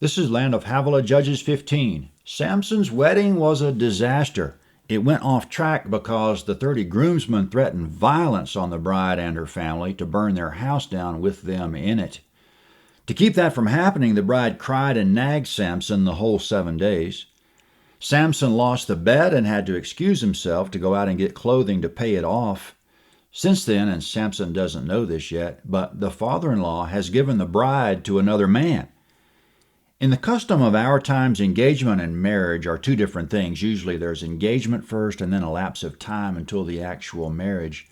This is Land of Havilah, Judges 15. Samson's wedding was a disaster. It went off track because the 30 groomsmen threatened violence on the bride and her family to burn their house down with them in it. To keep that from happening, the bride cried and nagged Samson the whole 7 days. Samson lost the bet and had to excuse himself to go out and get clothing to pay it off. Since then, and Samson doesn't know this yet, but the father-in-law has given the bride to another man. In the custom of our times, engagement and marriage are two different things. Usually there's engagement first and then a lapse of time until the actual marriage.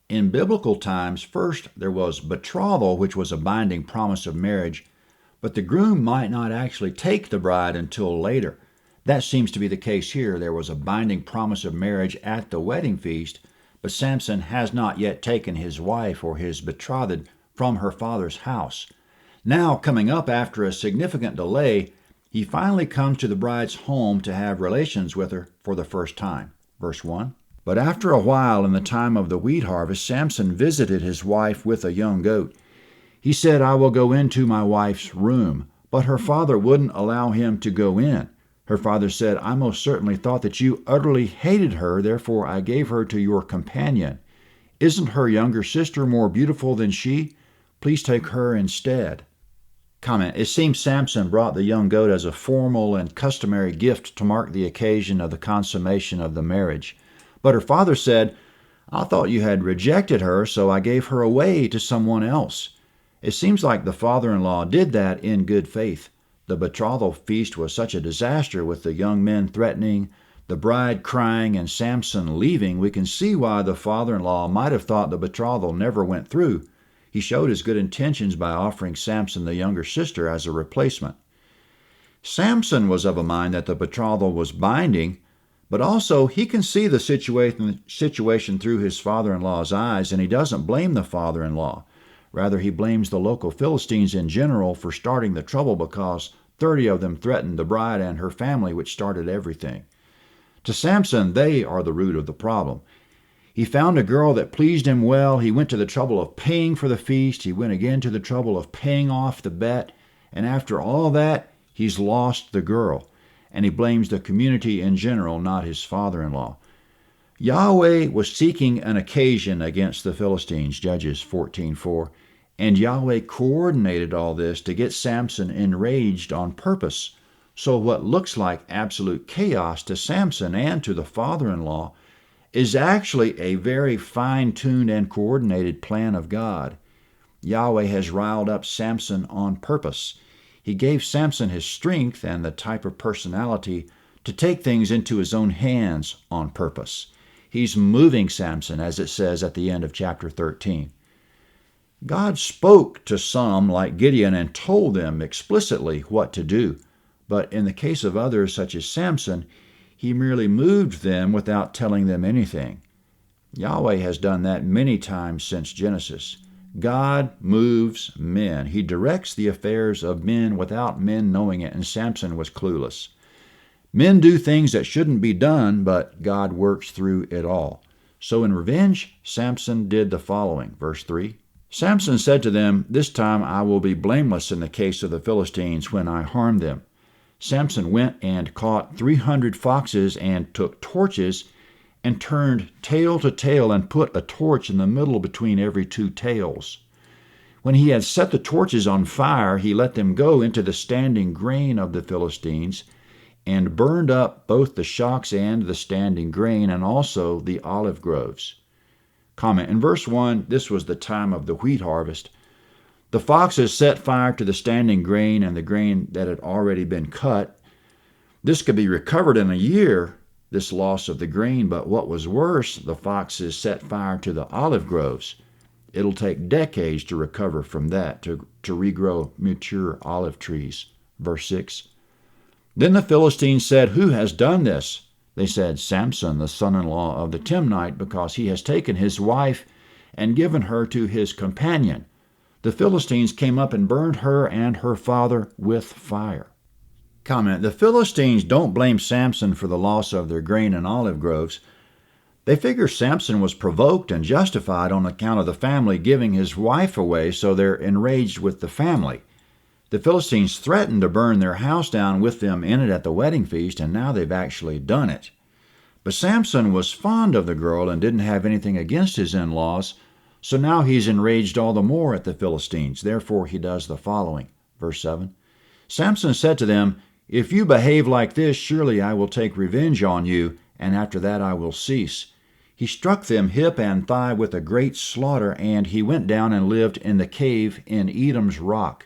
In biblical times, first there was betrothal, which was a binding promise of marriage, but the groom might not actually take the bride until later. That seems to be the case here. There was a binding promise of marriage at the wedding feast, but Samson has not yet taken his wife or his betrothed from her father's house. Now, coming up after a significant delay, he finally comes to the bride's home to have relations with her for the first time. Verse 1. But after a while, in the time of the wheat harvest, Samson visited his wife with a young goat. He said, "I will go into my wife's room." But her father wouldn't allow him to go in. Her father said, "I most certainly thought that you utterly hated her, therefore I gave her to your companion. Isn't her younger sister more beautiful than she? Please take her instead." Comment. It seems Samson brought the young goat as a formal and customary gift to mark the occasion of the consummation of the marriage. But her father said, "I thought you had rejected her, so I gave her away to someone else." It seems like the father-in-law did that in good faith. The betrothal feast was such a disaster, with the young men threatening, the bride crying, and Samson leaving. We can see why the father-in-law might have thought the betrothal never went through. He showed his good intentions by offering Samson the younger sister as a replacement. Samson was of a mind that the betrothal was binding, but also he can see the situation through his father-in-law's eyes, and he doesn't blame the father-in-law. Rather, he blames the local Philistines in general for starting the trouble because 30 of them threatened the bride and her family, which started everything. To Samson, they are the root of the problem. He found a girl that pleased him well. He went to the trouble of paying for the feast. He went again to the trouble of paying off the bet. And after all that, he's lost the girl. And he blames the community in general, not his father-in-law. Yahweh was seeking an occasion against the Philistines, Judges 14:4. And Yahweh coordinated all this to get Samson enraged on purpose. So what looks like absolute chaos to Samson and to the father-in-law is actually a very fine-tuned and coordinated plan of God. Yahweh has riled up Samson on purpose. He gave Samson his strength and the type of personality to take things into his own hands on purpose. He's moving Samson, as it says at the end of chapter 13. God spoke to some, like Gideon, and told them explicitly what to do. But in the case of others, such as Samson, he merely moved them without telling them anything. Yahweh has done that many times since Genesis. God moves men. He directs the affairs of men without men knowing it, and Samson was clueless. Men do things that shouldn't be done, but God works through it all. So in revenge, Samson did the following. Verse 3. Samson said to them, "This time I will be blameless in the case of the Philistines when I harm them." Samson went and caught 300 foxes and took torches and turned tail to tail and put a torch in the middle between every 2 tails. When he had set the torches on fire, he let them go into the standing grain of the Philistines and burned up both the shocks and the standing grain and also the olive groves. Comment. In verse 1, this was the time of the wheat harvest. The foxes set fire to the standing grain and the grain that had already been cut. This could be recovered in a year, this loss of the grain, but what was worse, the foxes set fire to the olive groves. It'll take decades to recover from that, to regrow mature olive trees. Verse 6. Then the Philistines said, "Who has done this?" They said, "Samson, the son-in-law of the Timnite, because he has taken his wife and given her to his companion." The Philistines came up and burned her and her father with fire. Comment. The Philistines don't blame Samson for the loss of their grain and olive groves. They figure Samson was provoked and justified on account of the family giving his wife away, so they're enraged with the family. The Philistines threatened to burn their house down with them in it at the wedding feast, and now they've actually done it. But Samson was fond of the girl and didn't have anything against his in-laws, so now he's enraged all the more at the Philistines. Therefore he does the following. Verse 7. Samson said to them, "If you behave like this, surely I will take revenge on you, and after that I will cease." He struck them hip and thigh with a great slaughter, and he went down and lived in the cave in Edom's rock.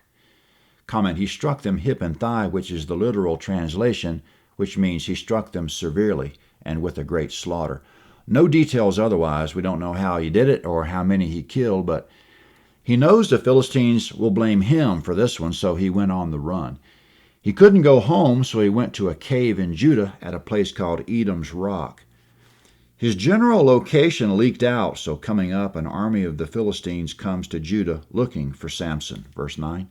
Comment, he struck them hip and thigh, which is the literal translation, which means he struck them severely and with a great slaughter. No details otherwise. We don't know how he did it or how many he killed, but he knows the Philistines will blame him for this one, so he went on the run. He couldn't go home, so he went to a cave in Judah at a place called Edom's Rock. His general location leaked out, so coming up, an army of the Philistines comes to Judah looking for Samson. Verse 9.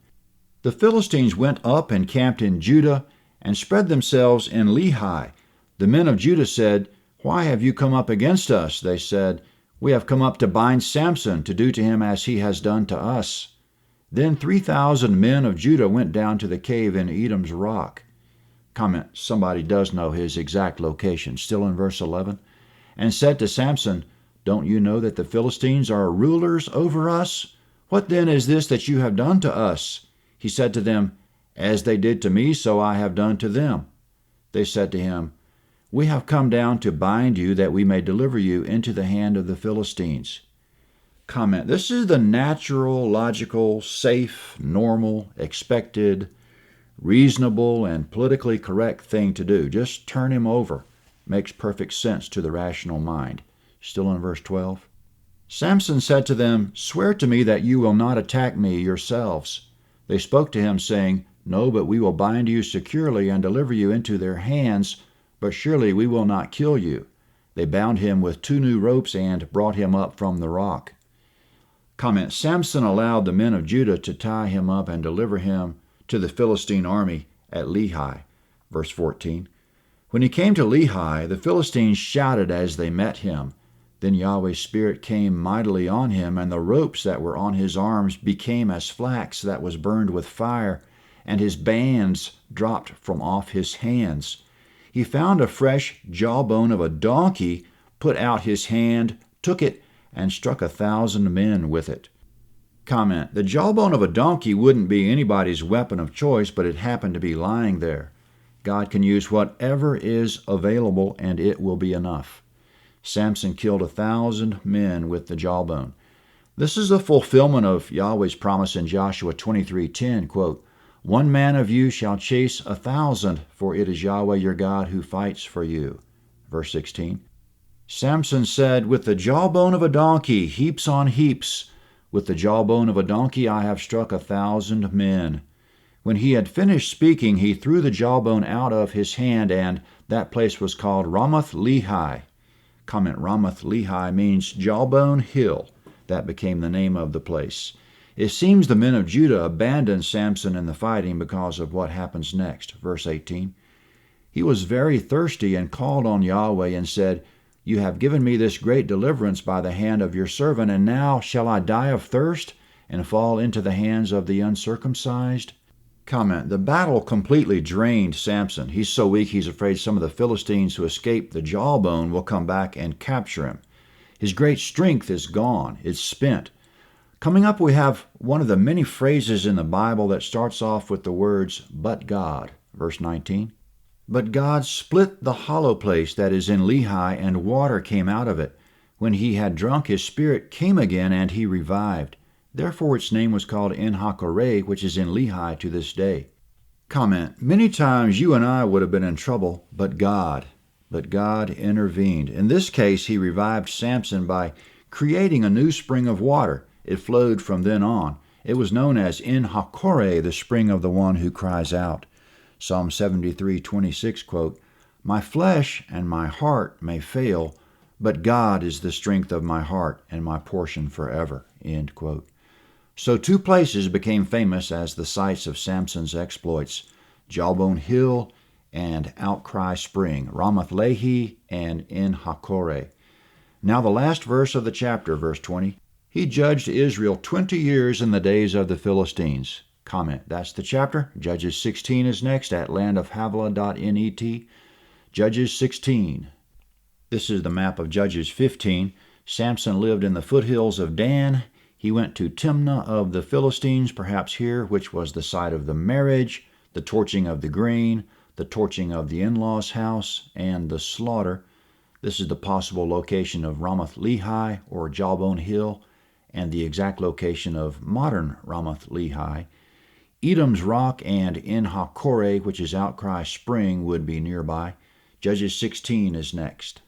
The Philistines went up and camped in Judah and spread themselves in Lehi. The men of Judah said, "Why have you come up against us?" They said, "We have come up to bind Samson, to do to him as he has done to us." Then 3,000 men of Judah went down to the cave in Edom's rock. Comment, somebody does know his exact location, still in verse 11, and said to Samson, "Don't you know that the Philistines are rulers over us? What then is this that you have done to us?" He said to them, "As they did to me, so I have done to them." They said to him, "We have come down to bind you, that we may deliver you into the hand of the Philistines." Comment, this is the natural, logical, safe, normal, expected, reasonable, and politically correct thing to do. Just turn him over. Makes perfect sense to the rational mind. Still in verse 12. Samson said to them, "Swear to me that you will not attack me yourselves." They spoke to him, saying, "No, but we will bind you securely and deliver you into their hands, but surely we will not kill you." They bound him with 2 new ropes and brought him up from the rock. Comment, Samson allowed the men of Judah to tie him up and deliver him to the Philistine army at Lehi. Verse 14. When he came to Lehi, the Philistines shouted as they met him. Then Yahweh's Spirit came mightily on him, and the ropes that were on his arms became as flax that was burned with fire, and his bands dropped from off his hands. He found a fresh jawbone of a donkey, put out his hand, took it, and struck 1,000 men with it. Comment, the jawbone of a donkey wouldn't be anybody's weapon of choice, but it happened to be lying there. God can use whatever is available, and it will be enough. Samson killed 1,000 men with the jawbone. This is a fulfillment of Yahweh's promise in Joshua 23:10, quote, "One man of you shall chase 1,000, for it is Yahweh your God who fights for you." Verse 16. Samson said, "With the jawbone of a donkey, heaps on heaps. With the jawbone of a donkey I have struck 1,000 men." When he had finished speaking, he threw the jawbone out of his hand, and that place was called Ramath Lehi. Comment, Ramath Lehi means Jawbone Hill. That became the name of the place. It seems the men of Judah abandoned Samson in the fighting because of what happens next. Verse 18. He was very thirsty and called on Yahweh and said, "You have given me this great deliverance by the hand of your servant, and now shall I die of thirst and fall into the hands of the uncircumcised?" Comment, the battle completely drained Samson. He's so weak he's afraid some of the Philistines who escaped the jawbone will come back and capture him. His great strength is gone. It's spent. Coming up, we have one of the many phrases in the Bible that starts off with the words, "but God." Verse 19. But God split the hollow place that is in Lehi, and water came out of it. When he had drunk, his spirit came again, and he revived. Therefore its name was called En-hakkore, which is in Lehi to this day. Comment, many times you and I would have been in trouble, but God intervened. In this case, he revived Samson by creating a new spring of water. It flowed from then on. It was known as En-hakkore, the spring of the one who cries out. Psalm 73:26, quote, "My flesh and my heart may fail, but God is the strength of my heart and my portion forever." End quote. So 2 places became famous as the sites of Samson's exploits, Jawbone Hill and Outcry Spring, Ramath Lehi and En-hakkore. Now the last verse of the chapter, verse 20, he judged Israel 20 years in the days of the Philistines. comment. That's the chapter. Judges 16 is next at landofhavilah.net. Judges 16. This is the map of Judges 15. Samson lived in the foothills of Dan. He went to Timnah of the Philistines, perhaps here, which was the site of the marriage, the torching of the grain, the torching of the in-laws' house, and the slaughter. This is the possible location of Ramath-Lehi, or Jawbone Hill, and the exact location of modern Ramath-Lehi. Edom's Rock and En-Hakkore, which is Outcry Spring, would be nearby. Judges 16 is next.